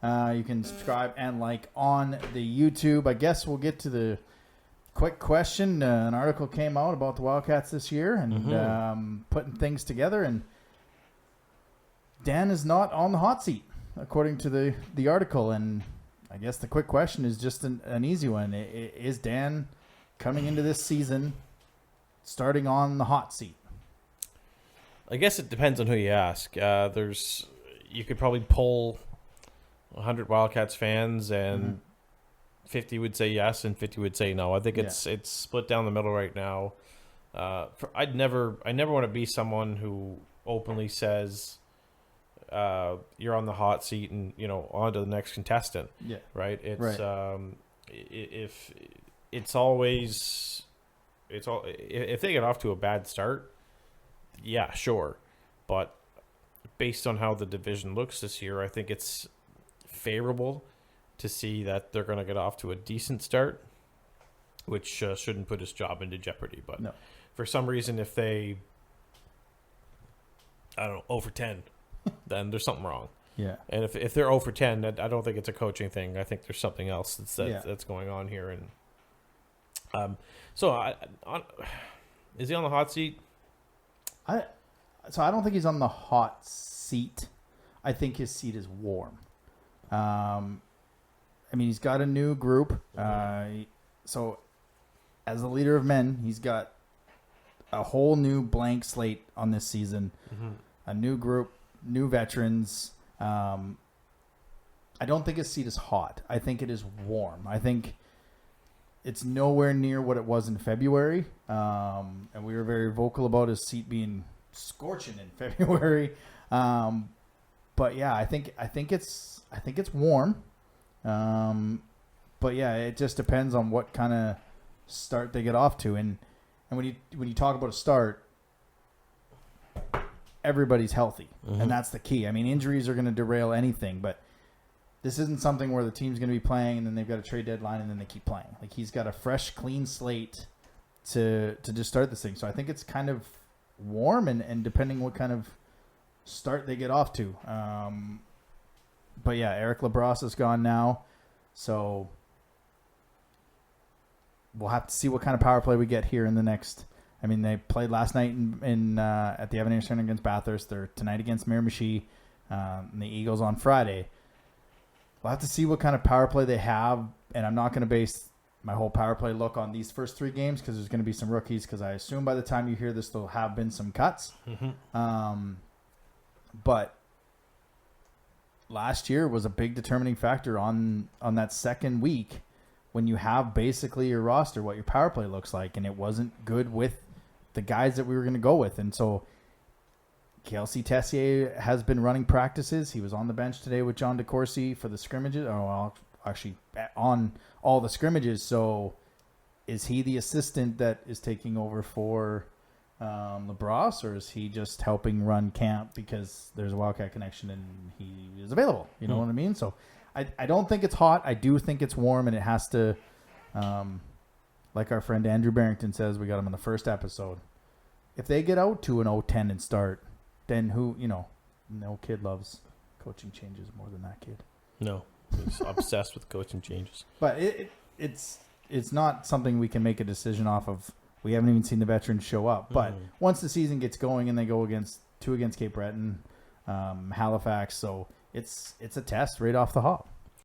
You can subscribe and like on the YouTube. I guess we'll get to the quick question. An article came out about the Wildcats this year and putting things together. And Dan is not on the hot seat, according to the article. And I guess the quick question is just an easy one. Is Dan coming into this season starting on the hot seat? I guess it depends on who you ask. You could probably poll 100 Wildcats fans, and 50 would say yes, and 50 would say no. I think it's split down the middle right now. I never want to be someone who openly says you're on the hot seat and on to the next contestant. Yeah, right. It's if they get off to a bad start, yeah, sure, but based on how the division looks this year, I think it's favorable to see that they're going to get off to a decent start, which shouldn't put his job into jeopardy. But for some reason, if they, 0 for 10, then there's something wrong. Yeah. And if they're 0 for 10, I don't think it's a coaching thing. I think there's something else that's going on here. And is he on the hot seat? I don't think he's on the hot seat. I think his seat is warm. He's got a new group. So as a leader of men, he's got a whole new blank slate on this season. A new group, new veterans. I don't think his seat is hot. I think it is warm. I think it's nowhere near what it was in February. And we were very vocal about his seat being scorching in February. But yeah, I think it's warm. But yeah, it just depends on what kind of start they get off to. And when you talk about a start, everybody's healthy, and that's the key. I mean, injuries are going to derail anything, but this isn't something where the team's going to be playing and then they've got a trade deadline and then they keep playing. Like, he's got a fresh, clean slate to just start this thing. So I think it's kind of warm and depending what kind of start they get off to. But yeah, Eric Labrosse is gone now, so we'll have to see what kind of power play we get here in the next. I mean, they played last night at the Evan Center against Bathurst. They're tonight against Miramichi, and the Eagles on Friday. We'll have to see what kind of power play they have, and I'm not going to base my whole power play look on these first 3 games because there's going to be some rookies, because I assume by the time you hear this, there'll have been some cuts. But last year was a big determining factor on that second week when you have basically your roster, what your power play looks like, and it wasn't good with the guys that we were going to go with. And so Kelsey Tessier has been running practices. He was on the bench today with John DeCourcy for the scrimmages. Oh, well, actually on all the scrimmages. So is he the assistant that is taking over for Labrosse, or is he just helping run camp because there's a Wildcat connection and he is available? You know what I mean? So I don't think it's hot. I do think it's warm, and it has to, like our friend Andrew Barrington says, we got him in the first episode. If they get out to an 0-10 and start, then no kid loves coaching changes more than that kid. No, he's obsessed with coaching changes. But it's not something we can make a decision off of. We haven't even seen the veterans show up. But once the season gets going and they go two against Cape Breton, Halifax, so it's a test right off the hop.